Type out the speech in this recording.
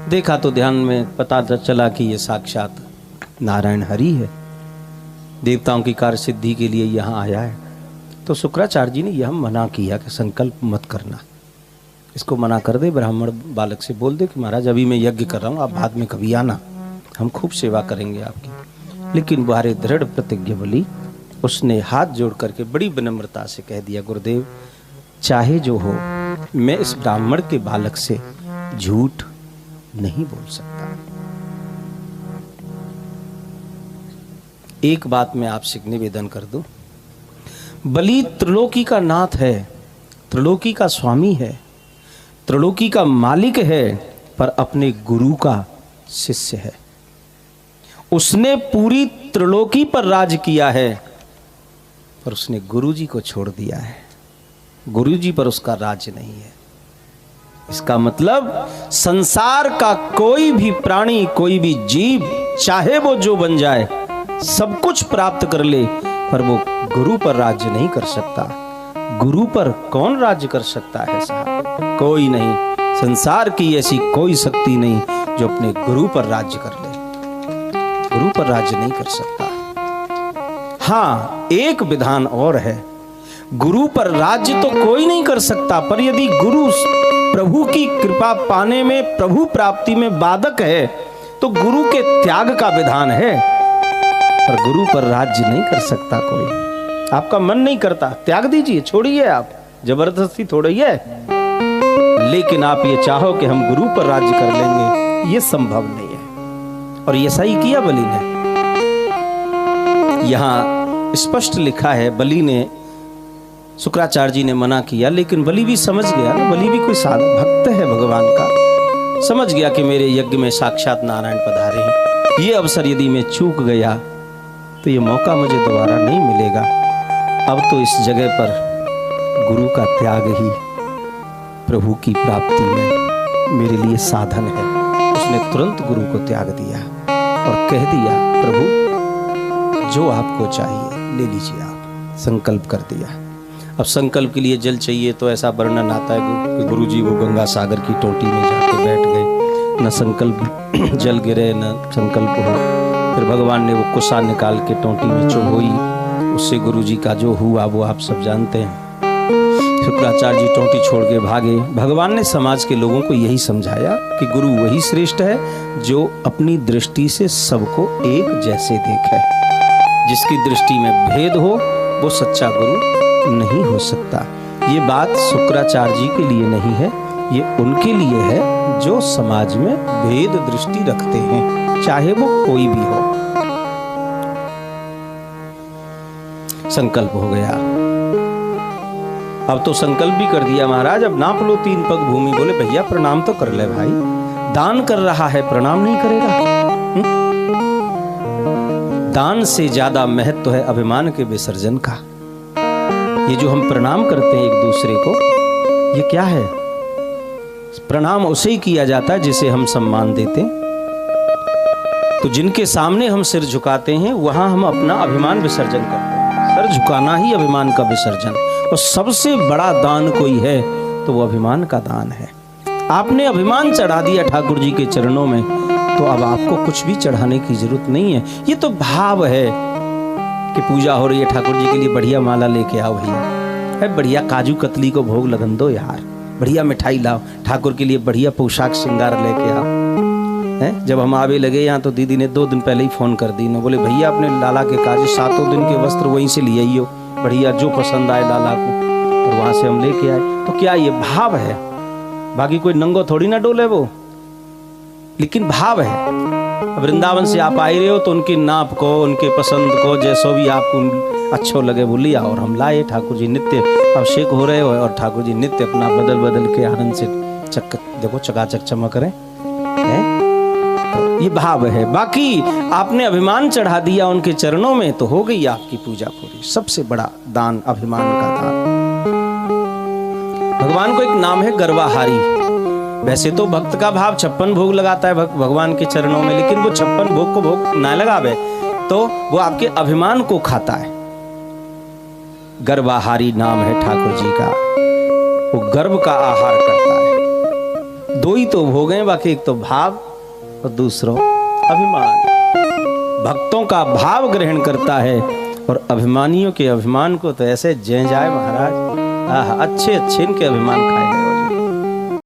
देखा तो ध्यान में पता चला कि ये साक्षात नारायण हरि है, देवताओं की कार्य सिद्धि के लिए यहाँ आया है। तो शुक्राचार्य जी ने यह मना किया कि संकल्प मत करना, इसको मना कर दे। ब्राह्मण बालक से बोल दे कि महाराज अभी मैं यज्ञ कर रहा हूँ, आप बाद में कभी आना, हम खूब सेवा करेंगे आपकी। लेकिन बारे दृढ़ प्रतिज्ञ बलि उसने हाथ जोड़ करके बड़ी विनम्रता से कह दिया, गुरुदेव चाहे जो हो, मैं इस ब्राह्मण के बालक से झूठ नहीं बोल सकता। एक बात मैं आपसे निवेदन कर दूं, बलि त्रिलोकी का नाथ है, त्रिलोकी का स्वामी है, त्रिलोकी का मालिक है, पर अपने गुरु का शिष्य है। उसने पूरी त्रिलोकी पर राज किया है, पर उसने गुरुजी को छोड़ दिया है। गुरुजी पर उसका राज्य नहीं है। इसका मतलब संसार का कोई भी प्राणी, कोई भी जीव, चाहे वो जो बन जाए, सब कुछ प्राप्त कर ले, पर वो गुरु पर राज्य नहीं कर सकता। गुरु पर कौन राज्य कर सकता है साहब? कोई नहीं। संसार की ऐसी कोई शक्ति नहीं जो अपने गुरु पर राज्य कर ले। गुरु पर राज्य नहीं कर सकता। हाँ, एक विधान और है, गुरु पर राज्य तो कोई नहीं कर सकता, पर यदि गुरु प्रभु की कृपा पाने में, प्रभु प्राप्ति में बाधक है, तो गुरु के त्याग का विधान है। पर गुरु पर राज्य नहीं कर सकता कोई। आपका मन नहीं करता, त्याग दीजिए, छोड़िए, आप जबरदस्ती थोड़ी है। लेकिन आप ये चाहो कि हम गुरु पर राज्य कर लेंगे, ये संभव नहीं है। और ये सही किया बलि ने। यहां स्पष्ट लिखा है, बलि ने, शुक्राचार्य जी ने मना किया, लेकिन बलि भी समझ गया ना, बलि भी कोई साधक भक्त है भगवान का, समझ गया कि मेरे यज्ञ में साक्षात नारायण पधारे हैं। ये अवसर यदि मैं चूक गया तो ये मौका मुझे दोबारा नहीं मिलेगा। अब तो इस जगह पर गुरु का त्याग ही प्रभु की प्राप्ति में मेरे लिए साधन है। उसने तुरंत गुरु को त्याग दिया और कह दिया, प्रभु जो आपको चाहिए ले लीजिए। आप संकल्प कर दिया। अब संकल्प के लिए जल चाहिए तो ऐसा वर्णन आता है कि गुरु जी वो गंगा सागर की टोटी में जाके बैठ गए, न संकल्प जल गिरे न संकल्प हो। फिर भगवान ने वो कुसा निकाल के टोटी में चढ़ोई, उससे गुरु जी का जो हुआ वो आप सब जानते हैं। शुक्राचार्य जी टोटी छोड़ के भागे। भगवान ने समाज के लोगों को यही समझाया कि गुरु वही श्रेष्ठ है जो अपनी दृष्टि से सबको एक जैसे देखे। जिसकी दृष्टि में भेद हो वो सच्चा गुरु नहीं हो सकता। ये बात शुक्राचार्य जी के लिए नहीं है, ये उनके लिए है जो समाज में भेद दृष्टि रखते हैं, चाहे वो कोई भी हो। संकल्प हो गया। अब तो संकल्प भी कर दिया, महाराज अब नाप लो 3 पग भूमि। बोले भैया प्रणाम तो कर ले भाई, दान कर रहा है प्रणाम नहीं करेगा? दान से ज्यादा महत्व है अभिमान के विसर्जन का। ये जो हम प्रणाम करते हैं एक दूसरे को, ये क्या है? प्रणाम उसे ही किया जाता है जिसे हम सम्मान देते हैं। तो जिनके सामने हम सिर झुकाते हैं वहां हम अपना अभिमान विसर्जन करते हैं। सर झुकाना ही अभिमान का विसर्जन। और सबसे बड़ा दान कोई है तो वो अभिमान का दान है। आपने अभिमान चढ़ा दिया ठाकुर जी के चरणों में, तो अब आपको कुछ भी चढ़ाने की जरूरत नहीं है। ये तो भाव है कि पूजा हो रही है, ठाकुर जी के लिए बढ़िया माला लेके आओ भैया, बढ़िया काजू कतली को भोग लगन दो यार, बढ़िया मिठाई लाओ, ठाकुर के लिए बढ़िया पोशाक श्रृंगार लेके आओ। है जब हम आवे लगे यहाँ तो दीदी ने 2 दिन पहले ही फोन कर दी, बोले भैया अपने लाला के काज 7 दिन के वस्त्र वहीं से ले आइयो, बढ़िया जो पसंद आए लाला को, और वहां से हम लेके आए। तो क्या ये भाव है? बाकी कोई नंगो थोड़ी ना डोले वो, लेकिन भाव है। वृंदावन से आप आए रहे हो तो उनके नाप को, उनके पसंद को, जैसो भी आपको अच्छो लगे वो लिया और हम लाए। ठाकुर जी नित्य अभिषेक हो रहे हो और ठाकुर जी नित्य अपना बदल बदल के आनंद से देखो चकाचक चमक रहे हैं। तो ये भाव है। बाकी आपने अभिमान चढ़ा दिया उनके चरणों में तो हो गई आपकी पूजा पूरी। सबसे बड़ा दान अभिमान का दान। भगवान को एक नाम है गर्वाहारी। वैसे तो भक्त का भाव 56 भोग लगाता है भगवान के चरणों में, लेकिन वो 56 भोग को भोग ना लगावे तो वो आपके अभिमान को खाता है। गर्वाहारी नाम है ठाकुर जी का। वो गर्व का आहार करता है। दो ही तो भोग हैं, बाकी एक तो भाव और दूसरा अभिमान। भक्तों का भाव ग्रहण करता है और अभिमानियों के अभिमान को तो ऐसे जय जाए महाराज, अच्छे अच्छे इनके अभिमान खाए।